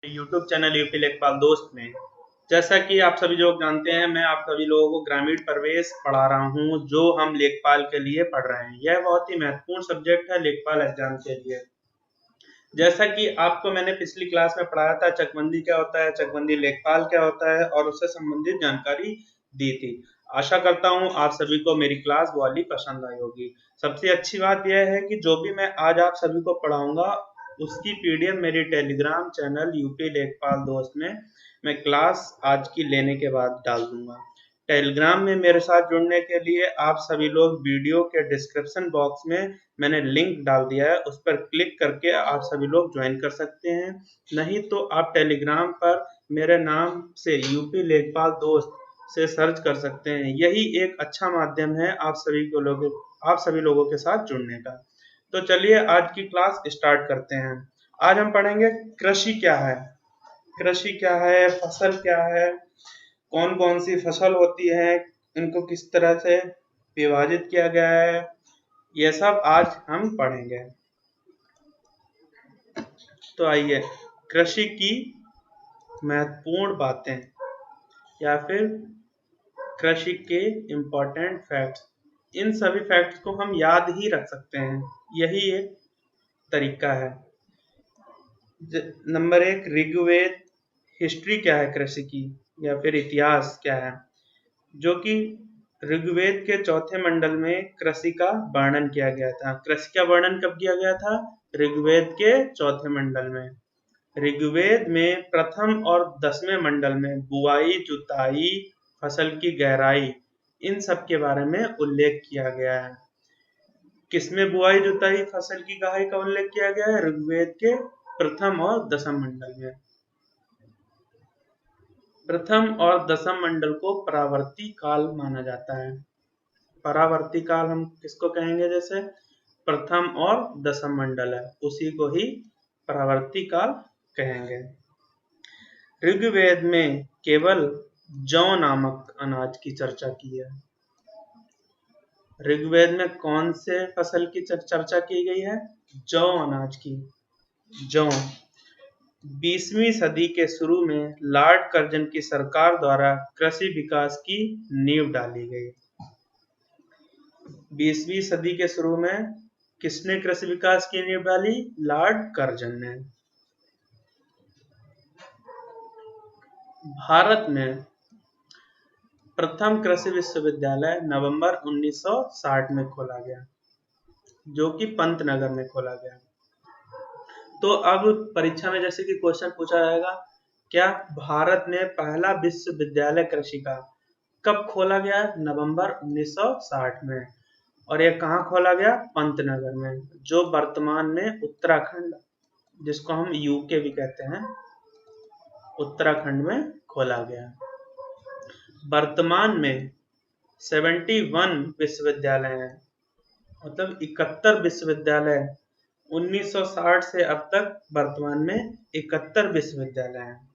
YouTube channel UP लेखपाल दोस्त में। जैसा कि आप सभी लोग जानते हैं, मैं आप सभी लोगों को ग्रामीण प्रवेश पढ़ा रहा हूं, जो हम लेखपाल के लिए पढ़ रहे हैं। यह बहुत ही महत्वपूर्ण सब्जेक्ट है लेखपाल एग्जाम के लिए। जैसा कि आपको मैंने पिछली क्लास में पढ़ाया था, चकबंदी क्या होता है, चकबंदी लेखपाल क्या होता है और उससे संबंधित जानकारी दी थी। आशा करता हूं आप सभी को मेरी क्लास वो वाली पसंद आई होगी। सबसे अच्छी बात यह है कि जो भी मैं आज आप सभी को पढ़ाऊंगा, उसकी पीडीएफ मेरी टेलीग्राम चैनल यूपी लेखपाल दोस्त में मैं क्लास आज की लेने के बाद डाल दूंगा। टेलीग्राम में मेरे साथ जुड़ने के लिए आप सभी लोग वीडियो के डिस्क्रिप्शन बॉक्स में मैंने लिंक डाल दिया है, उस पर क्लिक करके आप सभी लोग ज्वाइन कर सकते हैं। नहीं तो आप टेलीग्राम पर मेरे नाम से यूपी लेखपाल दोस्त से सर्च कर सकते हैं। यही एक अच्छा माध्यम है आप सभी लोगों के साथ जुड़ने का। तो चलिए आज की क्लास स्टार्ट करते हैं। आज हम पढ़ेंगे कृषि क्या है, कृषि क्या है, फसल क्या है, कौन कौन सी फसल होती है, इनको किस तरह से विभाजित किया गया है, ये सब आज हम पढ़ेंगे। तो आइए, कृषि की महत्वपूर्ण बातें या फिर कृषि के इम्पोर्टेंट फैक्ट्स, इन सभी फैक्ट्स को हम याद ही रख सकते हैं, यही एक तरीका है। नंबर 1, ऋग्वेद। हिस्ट्री क्या है कृषि की या फिर इतिहास क्या है, जो कि ऋग्वेद के चौथे मंडल में कृषि का वर्णन किया गया था। कृषि का वर्णन कब किया गया था? ऋग्वेद के चौथे मंडल में। ऋग्वेद में प्रथम और 10वें मंडल में बुआई, जुताई, फसल की गहराई, इन सब के बारे में उल्लेख किया गया है। किसमें बुआई, जुताई, फसल की गहराई का उल्लेख किया गया है? ऋग्वेद के प्रथम और दसम मंडल में। प्रथम और दसम मंडल को परावर्ती काल माना जाता है। परावर्ती काल हम किसको कहेंगे? जैसे प्रथम और दसम मंडल है, उसी को ही परावर्ती काल कहेंगे। ऋग्वेद में केवल जौ नामक अनाज की चर्चा की है। ऋग्वेद में कौन से फसल की चर्चा की गई है? जौ अनाज की। जौ। 20वीं सदी के शुरू में लॉर्ड कर्जन की सरकार द्वारा कृषि विकास की नींव डाली गई। 20वीं सदी के शुरू में किसने कृषि विकास की नींव डाली? लॉर्ड कर्जन ने। भारत में प्रथम कृषि विश्वविद्यालय नवंबर 1960 में खोला गया, जो कि पंतनगर में खोला गया। तो अब परीक्षा में जैसे कि क्वेश्चन पूछा जाएगा, क्या भारत में पहला विश्वविद्यालय कृषि का कब खोला गया? नवंबर 1960 में। और यह कहाँ खोला गया? पंतनगर में, जो वर्तमान में उत्तराखंड, जिसको हम यूके भी कहते हैं, उत्तराखंड में खोला गया। वर्तमान में 71 विश्वविद्यालय हैं, मतलब 71 विश्वविद्यालय। 1960 से अब तक वर्तमान में 71 विश्वविद्यालय हैं।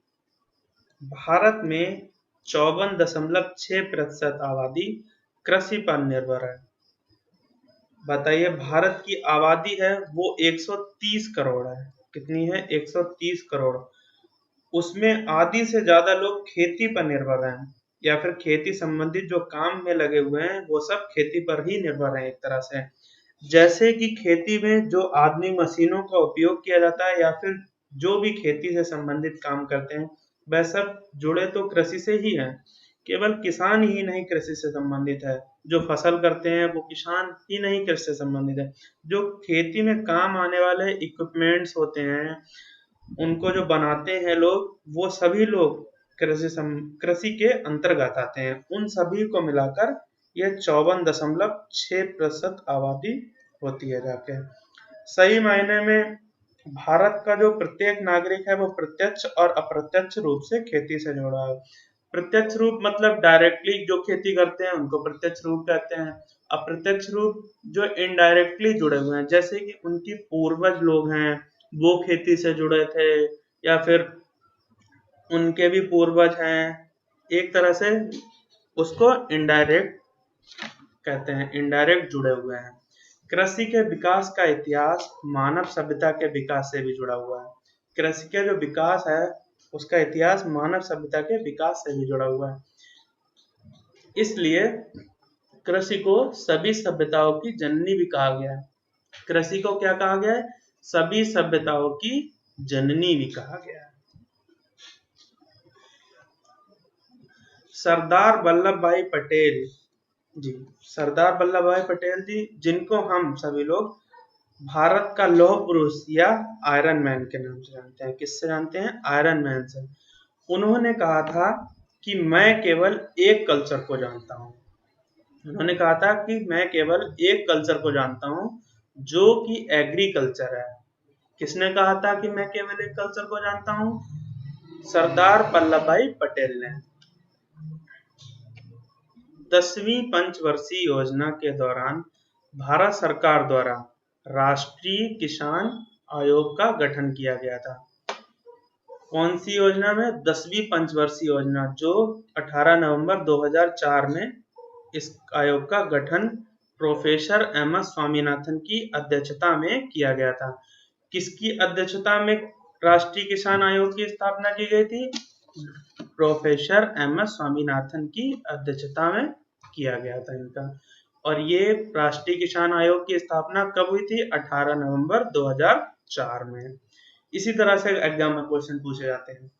भारत में 54.6% आबादी कृषि पर निर्भर है। बताइए, भारत की आबादी है वो 130 करोड़ है। कितनी है? 130 करोड़। उसमें आधी से ज्यादा लोग खेती पर निर्भर हैं, या फिर खेती संबंधित जो काम में लगे हुए हैं वो सब खेती पर ही निर्भर हैं एक तरह से। जैसे कि खेती में जो आधुनिक मशीनों का उपयोग किया जाता है, या फिर जो भी खेती से संबंधित काम करते हैं, वह सब जुड़े तो कृषि से ही हैं। केवल किसान ही नहीं कृषि से संबंधित है, जो फसल करते हैं वो किसान ही नहीं कृषि से संबंधित है। जो खेती में काम आने वाले इक्विपमेंट्स होते हैं, उनको जो बनाते हैं लोग, वो सभी लोग कृषि के अंतर्गत आते हैं। उन सभी को मिलाकर यह 54.6% आबादी होती है जाके। सही मायने में भारत का जो प्रत्येक नागरिक है वो प्रत्यक्ष और अप्रत्यक्ष रूप से खेती से जुड़ा है। प्रत्यक्ष रूप मतलब डायरेक्टली जो खेती करते हैं उनको प्रत्यक्ष रूप कहते हैं। अप्रत्यक्ष रूप जो इनडायरेक्टली जुड़े हुए हैं, जैसे कि उनकी पूर्वज लोग हैं वो खेती से जुड़े थे, या फिर उनके भी पूर्वज हैं, एक तरह से उसको इनडायरेक्ट कहते हैं, इनडायरेक्ट जुड़े हुए हैं। कृषि के विकास का इतिहास मानव सभ्यता के विकास से भी जुड़ा हुआ है। कृषि का जो विकास है उसका इतिहास मानव सभ्यता के विकास से भी जुड़ा हुआ है। इसलिए कृषि को सभी सभ्यताओं की जननी भी कहा गया है। कृषि को क्या कहा गया है? सभी सभ्यताओं की जननी भी कहा गया है। सरदार वल्लभ भाई पटेल जी, सरदार वल्लभ भाई पटेल जी, जिनको हम सभी लोग भारत का लौह पुरुष या आयरन मैन के नाम से जानते हैं। किससे जानते हैं? आयरन मैन से। उन्होंने कहा था कि मैं केवल एक कल्चर को जानता हूँ। उन्होंने कहा था कि मैं केवल एक कल्चर को जानता हूँ, जो कि एग्रीकल्चर है। किसने कहा था कि मैं केवल एक कल्चर को जानता हूँ? सरदार वल्लभ भाई पटेल ने। 10वीं पंचवर्षीय योजना के दौरान भारत सरकार द्वारा राष्ट्रीय किसान आयोग का गठन किया गया था। कौन सी योजना में? 10वीं पंचवर्षीय योजना, जो 18 नवंबर 2004 में इस आयोग का गठन प्रोफेसर एम.एस. स्वामीनाथन की अध्यक्षता में किया गया था। किसकी अध्यक्षता में राष्ट्रीय किसान आयोग की स्थापना की गई थी? Professor MS. स्वामीनाथन की अध्यक्षता में किया गया था इनका। और ये राष्ट्रीय किसान आयोग की स्थापना कब हुई थी? 18 नवंबर 2004 में। इसी तरह से एग्जाम में क्वेश्चन पूछे जाते हैं।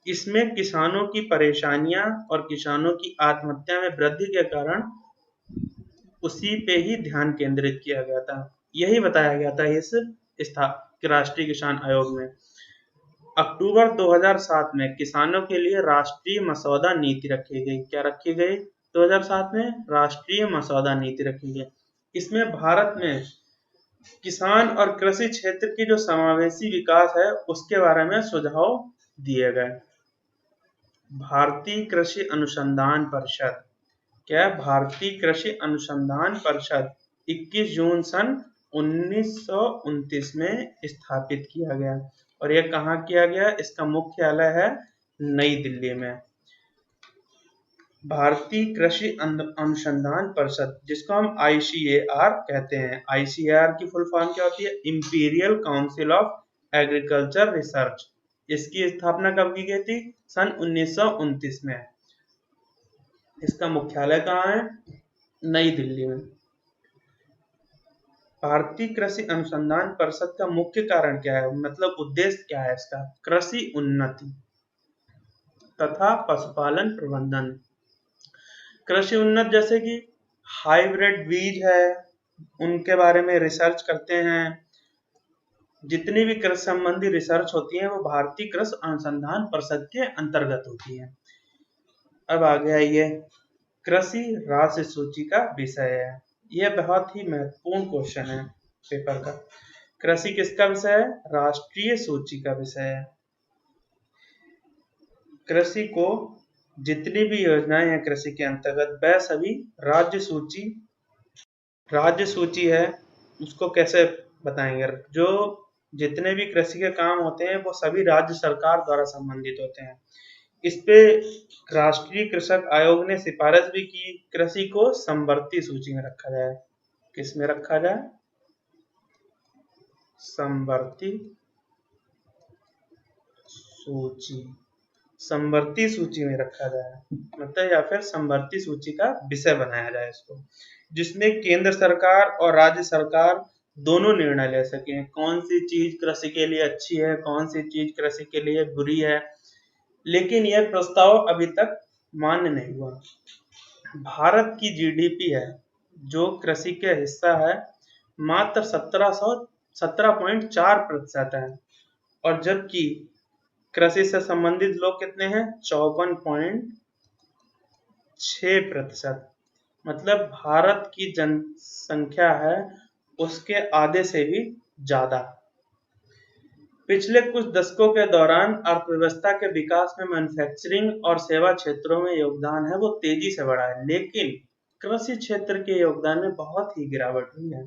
इसमें किसानों की परेशानियां और किसानों की आत्महत्या में वृद्धि के कारण उसी पे ही ध्यान केंद्रित किया गया था। यही बताया गया था इस राष्ट्रीय किसान आयोग में। अक्टूबर 2007 में किसानों के लिए राष्ट्रीय मसौदा नीति रखी गई। क्या रखी गई? 2007 में राष्ट्रीय मसौदा नीति रखी गई। इसमें भारत में किसान और कृषि क्षेत्र की जो समावेशी विकास है उसके बारे में सुझाव दिए गए। भारतीय कृषि अनुसंधान परिषद, क्या? भारतीय कृषि अनुसंधान परिषद 21 जून सन 1929 में स्थापित किया गया। और यह कहाँ किया गया? इसका मुख्यालय है नई दिल्ली में। भारतीय कृषि अनुसंधान परिषद, जिसको हम ICAR कहते हैं। ICAR की फुल फॉर्म क्या होती है? Imperial council of agriculture research. इसकी स्थापना कब की गई थी? सन 1929 में। इसका मुख्यालय कहाँ है? नई दिल्ली में। भारतीय कृषि अनुसंधान परिषद का मुख्य कारण क्या है? मतलब उद्देश्य क्या है इसका? कृषि उन्नति तथा पशुपालन प्रबंधन। कृषि उन्नत जैसे कि हाइब्रिड बीज है, उनके बारे में रिसर्च करते हैं। जितनी भी कृषि संबंधी रिसर्च होती है वो भारतीय कृषि अनुसंधान परिषद के अंतर्गत होती है। अब आ गया ये कृषि राज्य सूची का विषय है। यह बहुत ही महत्वपूर्ण क्वेश्चन है पेपर का। कृषि किसका विषय है? राष्ट्रीय सूची का विषय है। कृषि को जितनी भी योजनाएं हैं कृषि के अंतर्गत, वह सभी राज्य सूची है। उसको कैसे बताएंगे? जो जितने भी कृषि के काम होते हैं वो सभी राज्य सरकार द्वारा संबंधित होते हैं। इस पे राष्ट्रीय कृषक आयोग ने सिफारिश भी की, कृषि को समवर्ती सूची में रखा जाए। किस में रखा जाए? समवर्ती सूची। समवर्ती सूची में रखा जाए, मतलब या फिर समवर्ती सूची का विषय बनाया जाए इसको, जिसमें केंद्र सरकार और राज्य सरकार दोनों निर्णय ले सकें। कौन सी चीज कृषि के लिए अच्छी है, कौन सी चीज कृषि के लिए बुरी है। लेकिन यह प्रस्ताव अभी तक मान्य नहीं हुआ। भारत की GDP है जो कृषि के हिस्सा है मात्र 17.4% है। और जबकि कृषि से संबंधित लोग कितने हैं? 54.6%। मतलब भारत की जनसंख्या है उसके आधे से भी ज्यादा। पिछले कुछ दशकों के दौरान अर्थव्यवस्था के विकास में मैन्युफैक्चरिंग और सेवा क्षेत्रों में योगदान है वो तेजी से बढ़ा है, लेकिन कृषि क्षेत्र के योगदान में बहुत ही गिरावट हुई है।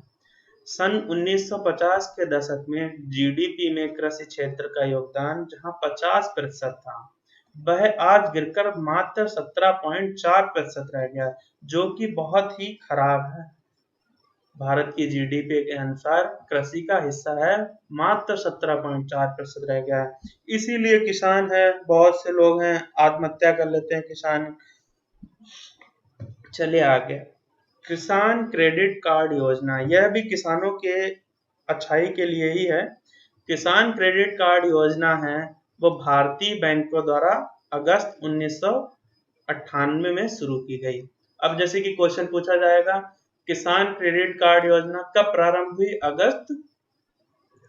सन 1950 के दशक में GDP में कृषि क्षेत्र का योगदान जहां 50% था, वह आज गिरकर मात्र 17.4% रह गया, जो कि बहुत ही खराब है। भारत की जीडीपी के अनुसार कृषि का हिस्सा है मात्र 17.4% रह गया है। इसीलिए किसान है, बहुत से लोग हैं आत्महत्या कर लेते हैं किसान। चलिए आगे, किसान क्रेडिट कार्ड योजना, यह भी किसानों के अच्छाई के लिए ही है। किसान क्रेडिट कार्ड योजना है वो भारतीय बैंकों द्वारा अगस्त 1998 में शुरू की गई। अब जैसे कि क्वेश्चन पूछा जाएगा, किसान क्रेडिट कार्ड योजना कब प्रारंभ हुई? अगस्त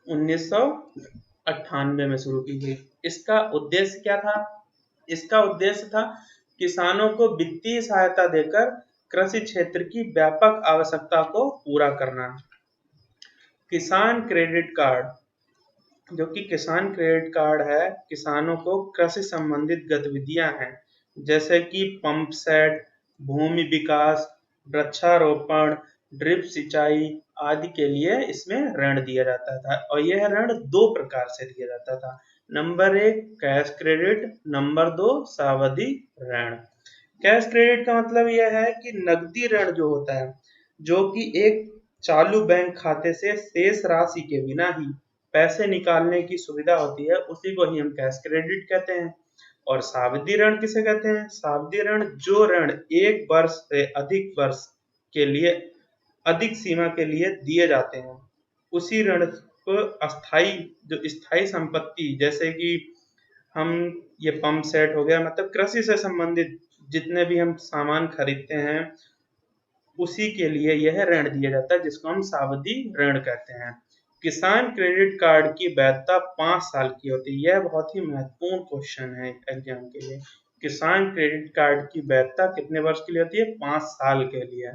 1998 में शुरू की गई। इसका उद्देश्य क्या था? इसका उद्देश्य था किसानों को वित्तीय सहायता देकर कृषि क्षेत्र की व्यापक आवश्यकता को पूरा करना। किसान क्रेडिट कार्ड, जो कि किसान क्रेडिट कार्ड है, किसानों को कृषि संबंधित गतिविधियां हैं जैसे कि पंप सेट, भूमि विकास, वृक्षारोपण, ड्रिप सिंचाई आदि के लिए इसमें ऋण दिया जाता था और यह ऋण 2 प्रकार से दिया जाता था। नंबर 1 कैश क्रेडिट, नंबर 2 सावधि ऋण। कैश क्रेडिट का मतलब यह है कि नकदी ऋण जो होता है, जो कि एक चालू बैंक खाते से शेष राशि के बिना ही पैसे निकालने की सुविधा होती है, उसी को ही हम कैश क्रेडिट कहते हैं। और सावधि ऋण किसे कहते हैं? सावधि ऋण जो ऋण 1 वर्ष से अधिक वर्ष के लिए अधिक सीमा के लिए दिए जाते हैं, उसी ऋण को स्थायी संपत्ति, जैसे कि हम ये पंप सेट हो गया, मतलब कृषि से संबंधित जितने भी हम सामान खरीदते हैं उसी के लिए यह ऋण दिया जाता है, जिसको हम सावधि ऋण कहते हैं। किसान क्रेडिट कार्ड की वैधता 5 साल की होती है। यह बहुत ही महत्वपूर्ण क्वेश्चन है एग्जाम के लिए। किसान क्रेडिट कार्ड की वैधता कितने वर्ष के लिए होती है? 5 साल के लिए।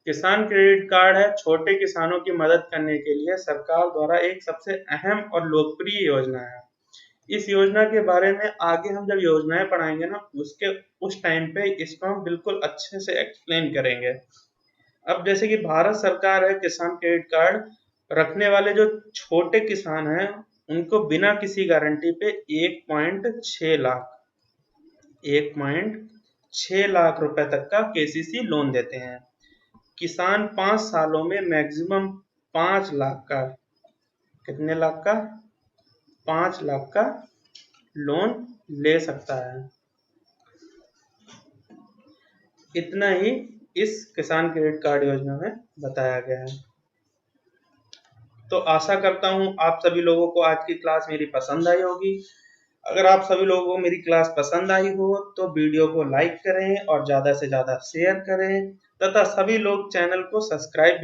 किसान क्रेडिट कार्ड है छोटे किसानों की मदद करने के लिए सरकार द्वारा एक सबसे अहम और लोकप्रिय योजना है। इस योजना के बारे में आगे हम जब योजनाएं पढ़ाएंगे ना, उस टाइम पे इसको हम बिल्कुल अच्छे से एक्सप्लेन करेंगे। अब जैसे कि भारत सरकार है किसान क्रेडिट कार्ड रखने वाले जो छोटे किसान हैं, उनको बिना किसी गारंटी पे 1.6 लाख रुपए तक का केसीसी लोन देते हैं। किसान 5 सालों में मैक्सिमम 5 लाख का, कितने लाख का? 5 लाख का लोन ले सकता है। इतना ही इस किसान क्रेडिट कार्ड योजना में बताया गया है। तो आशा करता हूँ आप सभी लोगों को आज की क्लास मेरी पसंद आई होगी। अगर आप सभी लोगों को मेरी क्लास पसंद आई हो तो वीडियो को लाइक करें और ज़्यादा से ज़्यादा शेयर करें तथा सभी लोग चैनल को सब्सक्राइब